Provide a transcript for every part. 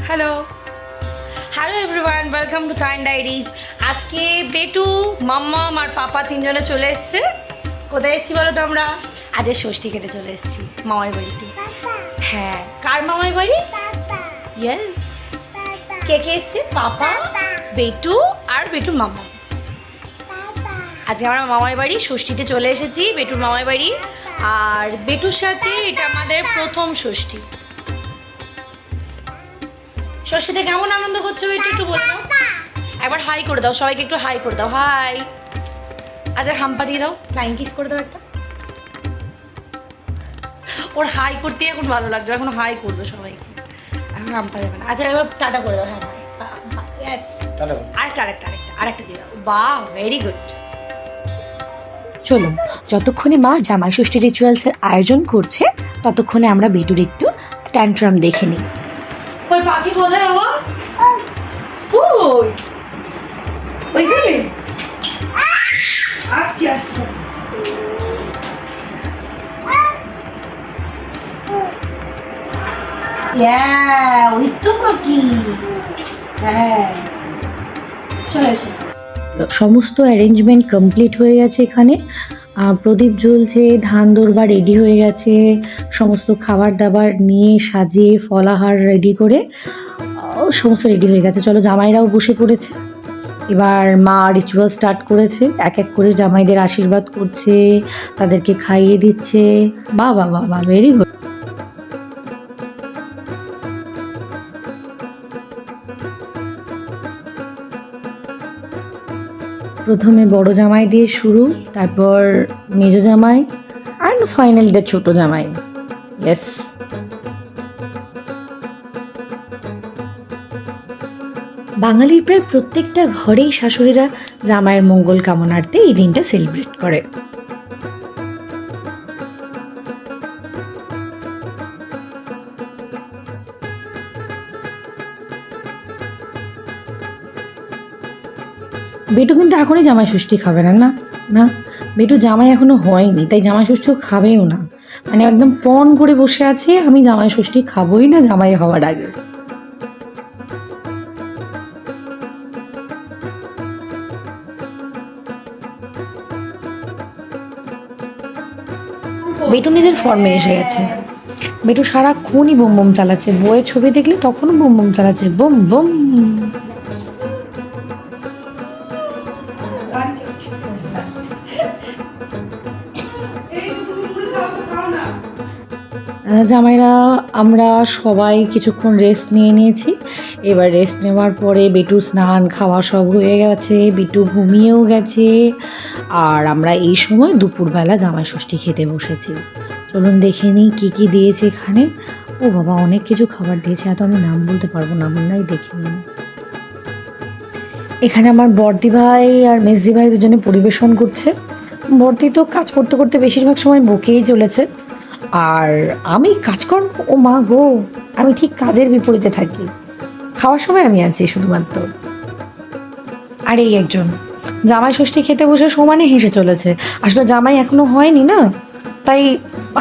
Hello hello everyone, welcome to তাইন diaries. আজকে বেটু, মাম্মাম আর পাপা তিনজনে চলে এসছে। কোথায় এসেছি বলো তো? আমরা আজকে ষষ্ঠী খেতে চলে এসেছি মামার বাড়িতে। হ্যাঁ, কার মামার বাড়ি? ইয়েস। কে কে এসছে? পাপা, বেটু আর বেটুর মামা। আজকে আমরা মামার বাড়ি ষষ্ঠীতে চলে এসেছি, বেটুর মামার বাড়ি। আর বেটুর সাথে এটা আমাদের প্রথম ষষ্ঠী। ষষ্ঠীতে কেমন আনন্দ করছো বেটু, একটু বলে দাও। একবার হাই করে দাও, সবাইকে একটু হাই করে দাও। হাই। আচ্ছা হাম্পা দিয়ে দাও, ফ্লাইং কিস করে দাও একটা। ওর হাই করতে এখন ভালো লাগবে, এখন হাই করবে সবাইকে, এখন হাম্পা দেবে না। আচ্ছা এবার টাটা করে দাও। হ্যাঁ ইয়েস, আরেকটা দিয়ে দাও। বাহ, ভেরি গুড। চলো, যতক্ষণে মা জামাই ষষ্ঠী রিচুয়ালসের আয়োজন করছে ততক্ষণে আমরা বেটুর একটু ট্যান্ট্রাম দেখে নিই। ওই পাখি কোথায় বাবা? ওই ওইখানে আসছি আসছি আসছি। ওই তো পাখি। হ্যাঁ চলে এসো। সমস্ত অ্যারেঞ্জমেন্ট কমপ্লিট হয়ে গেছে। এখানে প্রদীপ জ্বলছে, ধান দোরবা রেডি হয়ে গেছে, সমস্ত খাবার দাবার নিয়ে সাজিয়ে ফলাহার রেডি করে সমস্ত রেডি হয়ে গেছে। চলো, জামাইরাও বসে পড়েছে। এবার মা রিচুয়াল স্টার্ট করেছে, এক এক করে জামাইদের আশীর্বাদ করছে, তাদেরকে খাইয়ে দিচ্ছে। বাহ বাহ বাহ বাহ, ভেরি গুড। প্রথমে বড় জামাই দিয়ে শুরু, তারপর মেজ জামাই, অ্যান্ড ফাইনাল দ্য ছোট জামাই। ইয়েস। বাঙালির প্রায় প্রত্যেকটা ঘরেই শাশুড়িরা জামাইয়ের মঙ্গল কামনার্থে এই দিনটা সেলিব্রেট করে। বেটু কিন্তু এখনই জামাই ষষ্ঠী খাবে না। না না, বেটু জামাই এখনো হয়নি, তাই জামাই ষষ্ঠীও খাবেও না। মানে একদম পণ করে বসে আছে, আমি জামাই ষষ্ঠী খাবোই না জামাই হওয়ার আগে। বেটু নিজের ফর্মে এসে গেছে। বেটু সারাক্ষণই বোম বোম চালাচ্ছে, বইয়ের ছবি দেখলে তখনও বোম বোম চালাচ্ছে, বোম বোম। জামাইরা আমরা সবাই কিছুক্ষণ রেস্ট নিয়ে নিয়েছি। এবার রেস্ট নেওয়ার পরে বেটু স্নান খাওয়া সব হয়ে গেছে, বেটু ঘুমিয়েও গেছে। আর আমরা এই সময় দুপুরবেলা জামাই ষষ্ঠী খেতে বসেছি। চলুন দেখে নিই কী কী দিয়েছে এখানে। ও বাবা, অনেক কিছু খাবার দিয়েছে, এত আমি নাম বলতে পারবো না, নাই দেখে নিন। এখানে আমার বড়দি ভাই আর মেজদি ভাই দুজনে পরিবেশন করছে। বড়দি তো কাজ করতে করতে বেশিরভাগ সময় বকেই চলেছে, আর আমি কাজকর্ম, ও মা গো, আমি ঠিক কাজের বিপরীতে থাকি। খাওয়ার সময় আমি আছি শুধুমাত্র। আর এই একজন জামাই ষষ্ঠী খেতে বসে সমানে হেসে চলেছে। আসলে জামাই এখনো হয়নি না, তাই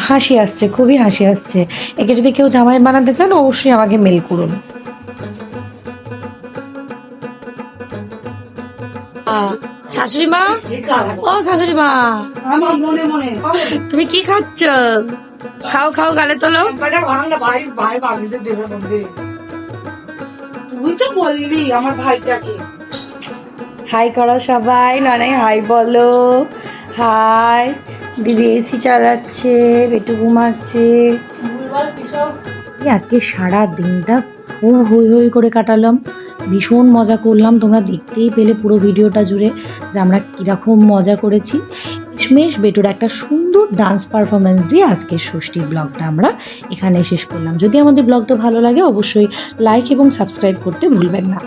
হাসি আসছে, খুবই হাসি আসছে। একে যদি কেউ জামাই বানাতে চান অবশ্যই আমাকে মেল করুন। শাশুড়ি মা, ও শাশুড়ি মা, তুমি কি খাচ্ছ? খাও খাও, গালে তোলো। তুই তো বললি আমার ভাইটাকে হাই করো সবাই, নয় হাই বলো। হাই। দিদি এসি চালাচ্ছে, বেটু ঘুমাচ্ছে। আজকে সারা দিনটা খুব হই হই করে কাটালাম, ভীষণ মজা করলাম। তোমরা দেখতেই পেলে পুরো ভিডিওটা জুড়ে যে আমরা কীরকম মজা করেছি। শেষমেশ বেটুর একটা সুন্দর ডান্স পারফরমেন্স দিয়ে আজকের ষষ্ঠীর ব্লগটা আমরা এখানে শেষ করলাম। যদি আমাদের ব্লগটা ভালো লাগে অবশ্যই লাইক এবং সাবস্ক্রাইব করতে ভুলবেন না।